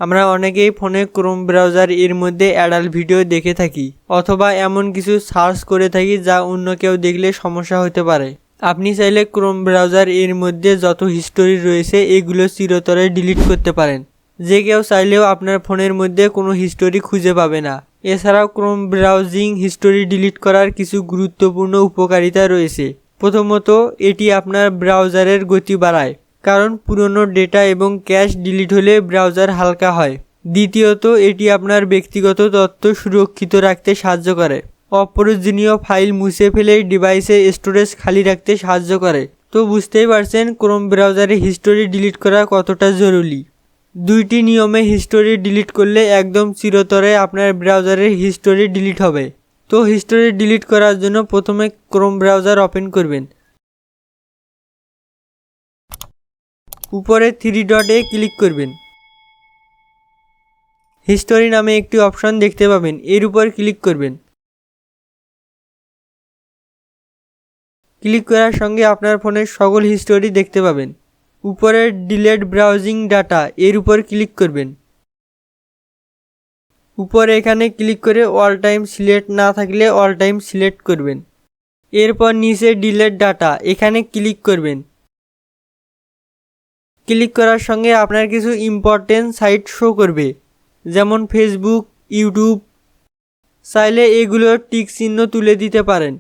আমরা অনেকেই ফোনে ক্রোম ব্রাউজার এর মধ্যে অ্যাডাল্ট ভিডিও দেখে থাকি অথবা এমন কিছু সার্চ করে থাকি যা অন্য কেউ দেখলে সমস্যা হতে পারে। আপনি চাইলে ক্রোম ব্রাউজার এর মধ্যে যত হিস্টোরি রয়েছে এগুলো চিরতরে ডিলিট করতে পারেন। যে কেউ চাইলেও আপনার ফোনের মধ্যে কোনো হিস্টোরি খুঁজে পাবে না। এছাড়াও ক্রোম ব্রাউজিং হিস্টোরি ডিলিট করার কিছু গুরুত্বপূর্ণ উপকারিতা রয়েছে। প্রথমত, এটি আপনার ব্রাউজারের গতি বাড়ায়, কারণ পুরনো ডেটা এবং ক্যাশ ডিলিট হলে ব্রাউজার হালকা হয়। দ্বিতীয়ত, এটি আপনার ব্যক্তিগত তথ্য সুরক্ষিত রাখতে সাহায্য করে। অপ্রয়োজনীয় ফাইল মুছে ফেলে ডিভাইসের স্টোরেজ খালি রাখতে সাহায্য করে। তো বুঝতেই পারছেন ক্রোম ব্রাউজারে হিস্টোরি ডিলিট করা কতটা জরুরি। দুইটি নিয়মে হিস্টোরি ডিলিট করলে একদম চিরতরে আপনার ব্রাউজারের হিস্টোরি ডিলিট হবে। তো হিস্টোরি ডিলিট করার জন্য প্রথমে ক্রোম ব্রাউজার ওপেন করবেন। উপরে 3 ডটে ক্লিক করবেন। হিস্টোরি নামে একটি অপশন দেখতে পাবেন, এর উপর ক্লিক করবেন। ক্লিক করার সঙ্গে আপনার ফোনের সকল হিস্টোরি দেখতে পাবেন। উপরে ডিলেট ব্রাউজিং ডাটা এর উপর ক্লিক করবেন। উপরে এখানে ক্লিক করে অল টাইম সিলেক্ট না থাকলে অল টাইম সিলেক্ট করবেন। এরপর নিচে ডিলেট ডাটা এখানে ক্লিক করবেন। ক্লিক করার সঙ্গে আপনার কিছু ইম্পর্টেন্ট সাইট শো করবে, যেমন ফেসবুক, ইউটিউব। চাইলে এগুলোর টিক চিহ্ন তুলে দিতে পারেন,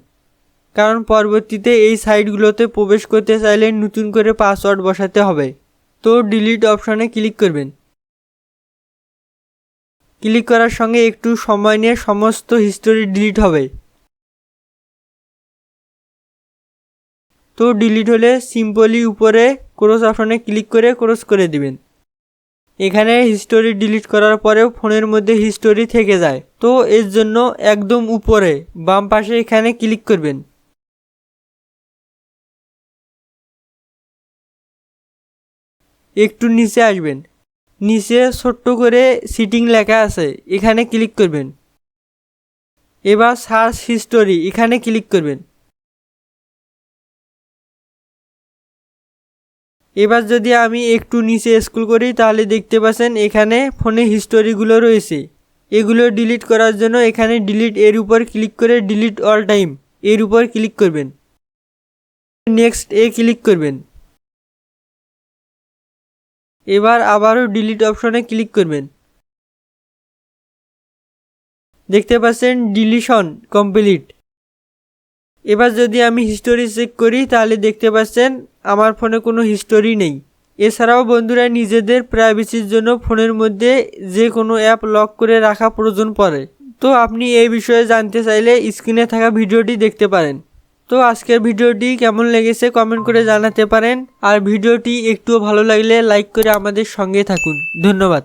কারণ পরবর্তীতে এই সাইটগুলোতে প্রবেশ করতে চাইলে নতুন করে পাসওয়ার্ড বসাতে হবে। তো ডিলিট অপশনে ক্লিক করবেন। ক্লিক করার সঙ্গে একটু সময় নিয়ে সমস্ত হিস্টোরি ডিলিট হবে। তো ডিলিট হলে সিম্পলি উপরে ক্রস অপশনে ক্লিক করে ক্রস করে দিবেন। এখানে হিস্টোরি ডিলিট করার পরেও ফোনের মধ্যে হিস্টোরি থেকে যায়, তো এর জন্য একদম উপরে বাম পাশে এখানে ক্লিক করবেন। একটু নিচে আসবেন, নিচে ছোট্ট করে সিটিং লেখা আছে, এখানে ক্লিক করবেন। এবার সার্চ হিস্টোরি এখানে ক্লিক করবেন। এবার যদি আমি একটু নিচে স্ক্রল করি তাহলে দেখতে পাচ্ছেন এখানে ফোনে হিস্টোরিগুলো রয়েছে। এগুলো ডিলিট করার জন্য এখানে ডিলিট এর উপর ক্লিক করে ডিলিট অল টাইম এর উপর ক্লিক করবেন। নেক্সট এ ক্লিক করবেন। এবার আবারও ডিলিট অপশনে ক্লিক করবেন। দেখতে পাচ্ছেন ডিলিশন কমপ্লিট। এবার যদি আমি হিস্টোরি চেক করি তাহলে দেখতে পাচ্ছেন আমার ফোনে কোনো হিস্টোরি নেই। এছাড়াও বন্ধুরা, নিজেদের প্রাইভেসির জন্য ফোনের মধ্যে যে কোনো অ্যাপ লক করে রাখা প্রয়োজন পড়ে। তো আপনি এই বিষয়ে জানতে চাইলে স্ক্রিনে থাকা ভিডিওটি দেখতে পারেন। তো আজকের ভিডিওটি কেমন লেগেছে কমেন্ট করে জানাতে পারেন। আর ভিডিওটি একটুও ভালো লাগলে লাইক করে আমাদের সঙ্গে থাকুন। ধন্যবাদ।